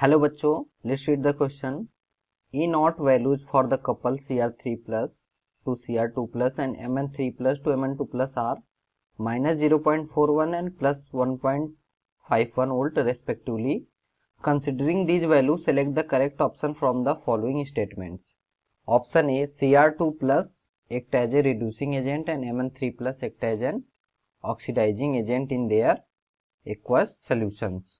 Hello बच्चों, let's read the question. E naught values for the couple Cr3 plus to Cr2 plus and Mn3 plus to Mn2 plus are minus 0.41 and plus 1.51 volt respectively. Considering these values, select the correct option from the following statements. Option A, Cr2 plus act as a reducing agent and Mn3 plus act as an oxidizing agent in their aqueous solutions.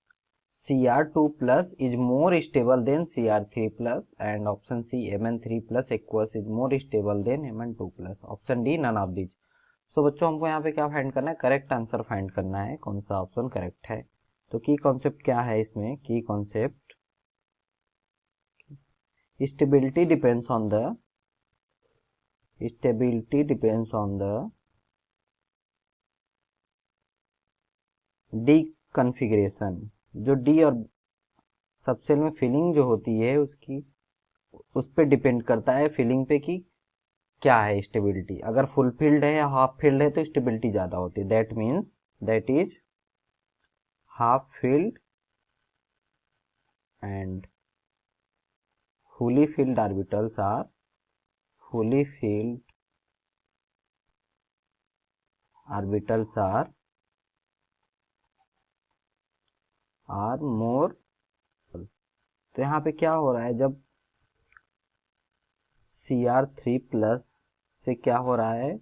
Cr2 plus is more stable than Cr3 plus and option C, Mn3 plus aqueous is more stable than Mn2 plus. Option D, none of these. सो बच्चों हमको यहाँ पे क्या find करना है? Correct answer find करना है. कौन सा ऑप्शन करेक्ट है? तो की कॉन्सेप्ट क्या है इसमें? की concept stability depends on the D configuration. जो डी और सबसेल में फिलिंग जो होती है उसकी उस पर डिपेंड करता है, फिलिंग पे कि क्या है स्टेबिलिटी. अगर फुल फील्ड है या हाफ फील्ड है तो स्टेबिलिटी ज़्यादा होती है. That means that is half field and fully filled orbitals are more. तो यहाँ पे क्या हो रहा है? जब Cr3 प्लस से क्या हो रहा है?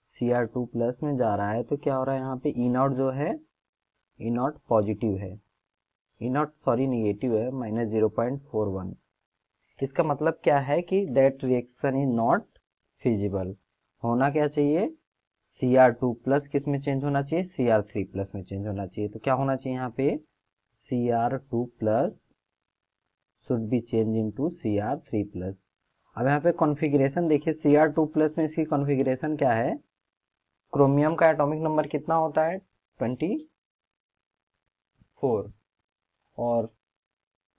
Cr2 प्लस में जा रहा है तो क्या हो रहा है? यहाँ पे E नॉट जो है, E नॉट पॉजिटिव है, E नॉट सॉरी निगेटिव है, माइनस 0.41. इसका मतलब क्या है कि that reaction is not feasible. होना क्या चाहिए? Cr2 प्लस किस में चेंज होना चाहिए? Cr3 प्लस में चेंज होना चाहिए. तो क्या होना चाहिए यहाँ पे? Cr2 plus should be change into Cr3 plus. अब यहाँ पे कॉन्फ़िगरेशन देखिए, Cr2 प्लस में इसकी कॉन्फ़िगरेशन क्या है? क्रोमियम का एटॉमिक नंबर कितना होता है? 24. और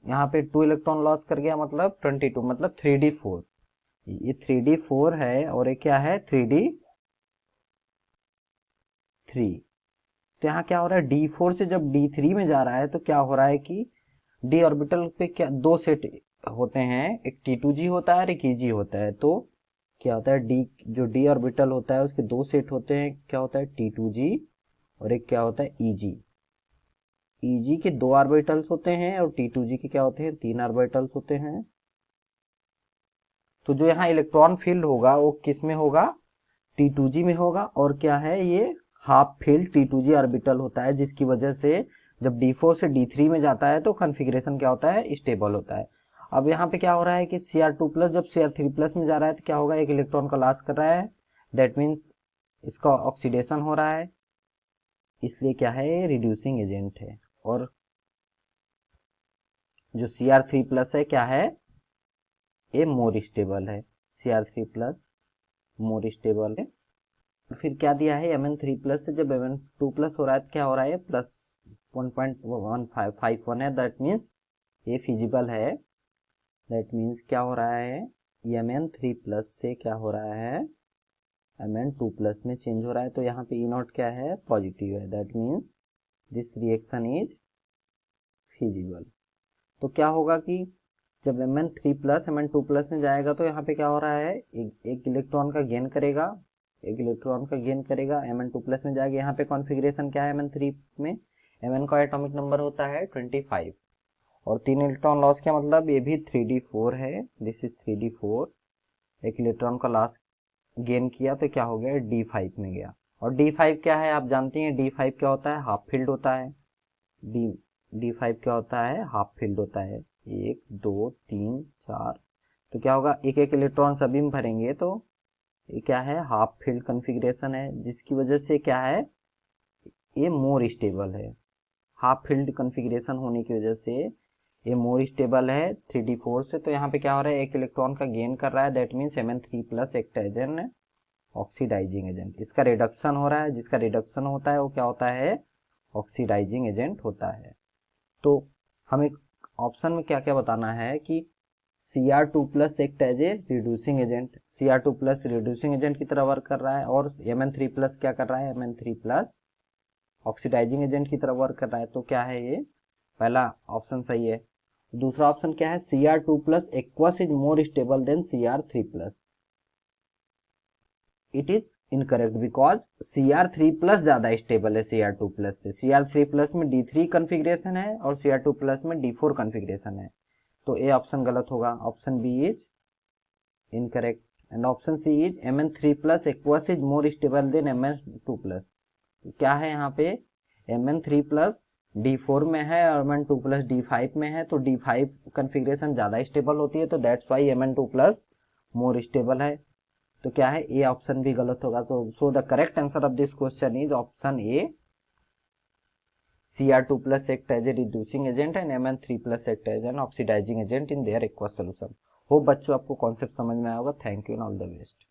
यहाँ पे 2 इलेक्ट्रॉन लॉस कर गया, मतलब 22, मतलब 3d4. ये 3d4 है और ये क्या है? 3d3. तो यहाँ क्या हो रहा है? d4 से जब d3 में जा रहा है तो क्या हो रहा है कि d ऑर्बिटल पे क्या दो सेट होते हैं, एक T2g होता है और एक Eg होता है. तो क्या होता है? d जो d ऑर्बिटल होता है उसके दो सेट होते हैं. क्या होता है? T2g और एक क्या होता है? Eg. Eg के 2 ऑर्बिटल्स होते हैं और T2g के क्या होते हैं? 3 ऑर्बिटल्स होते हैं. तो जो यहाँ इलेक्ट्रॉन फील्ड होगा वो किस में होगा? T2g में होगा. और क्या है? ये हाफ फील्ड T2g ऑर्बिटल होता है, जिसकी वजह से जब D4 से D3 में जाता है तो कॉन्फ़िगरेशन क्या होता है? स्टेबल होता है. अब यहाँ पे क्या हो रहा है कि Cr2 प्लस जब Cr3 प्लस में जा रहा है तो क्या होगा? एक इलेक्ट्रॉन का लॉस कर रहा है. दैट मीन्स इसका ऑक्सीडेशन हो रहा है, इसलिए क्या है? रिड्यूसिंग एजेंट है. और जो Cr3 प्लस है क्या है? ये मोर स्टेबल है. Cr3 प्लस मोर स्टेबल है. फिर क्या दिया है? Mn3 प्लस से जब Mn2 प्लस हो रहा है तो क्या हो रहा है? प्लस 1.151 है. दैट मीन्स ये फिजिबल है. दैट मीन्स क्या हो रहा है? Mn3 प्लस से क्या हो रहा है? Mn2 प्लस में चेंज हो रहा है. तो यहाँ पे E नॉट क्या है? पॉजिटिव है. That means this reaction is feasible. तो क्या होगा कि जब Mn3 प्लस Mn2 प्लस में जाएगा तो यहाँ पे क्या हो रहा है? एक इलेक्ट्रॉन का गेन करेगा, Mn2 प्लस में जाएगा. यहाँ पे कॉन्फ़िगरेशन क्या है? Mn3 में Mn का एटॉमिक नंबर होता है 25 और 3 इलेक्ट्रॉन लॉस का मतलब ये भी 3d4 है. This is 3d4. एक इलेक्ट्रॉन का लॉस गेन किया तो क्या हो गया? d5 में गया. और d5 क्या है? आप जानते हैं d5 क्या होता है? हाफ फील्ड होता है. d5 क्या होता है? हाफ फील्ड होता है. 1 2 3 4. तो क्या होगा? एक एक इलेक्ट्रॉन सभी में भरेंगे तो ये क्या है? हाफ फील्ड कॉन्फ़िगरेशन है, जिसकी वजह से क्या है? ये मोर स्टेबल है. हाफ फील्ड कॉन्फ़िगरेशन होने की वजह से ये मोर स्टेबल है 3d4 से. तो यहाँ पे क्या हो रहा है? एक इलेक्ट्रॉन का गेन कर रहा है. That means Mn3 plus act as an oxidizing agent. इसका रिडक्शन हो रहा है. जिसका रिडक्शन होता है वो क्या होता है? ऑक्सीडाइजिंग एजेंट होता है. तो हमें ऑप्शन में क्या क्या बताना है कि Cr2 plus act as a reducing agent. Cr2 plus reducing agent की तरह वर्क कर रहा है और Mn3 प्लस क्या कर रहा है? Mn3 प्लस ऑक्सीडाइजिंग एजेंट की तरह वर्क कर रहा है. तो क्या है ये? पहला ऑप्शन सही है. दूसरा ऑप्शन क्या है, Cr2+ aqueous is more stable then Cr3+। It is incorrect because Cr3+ ज्यादा स्टेबल है Cr2+ से। Cr3+ में D3 कॉन्फ़िगरेशन है और Cr2+ में D4 कॉन्फ़िगरेशन है, तो ए ऑप्शन गलत होगा। Option B is incorrect and option C is Mn3+ aqueous is more stable than Mn2+। क्या है यहाँ पे, Mn3+ D4 में है और Mn2+ D5 में है, तो D5 कॉन्फ़िगरेशन ज़्यादा स्टेबल होती है, तो that's why Mn2+ more stable है। तो क्या है, ए ऑप्शन भी गलत होगा। तो so the correct answer of this question is option A, Cr2+ act as a reducing agent and Mn3+ act as an oxidizing agent in their aqueous solution। Hope बच्चों आपको कॉन्सेप्ट समझ में आया होगा। Thank you and all the best.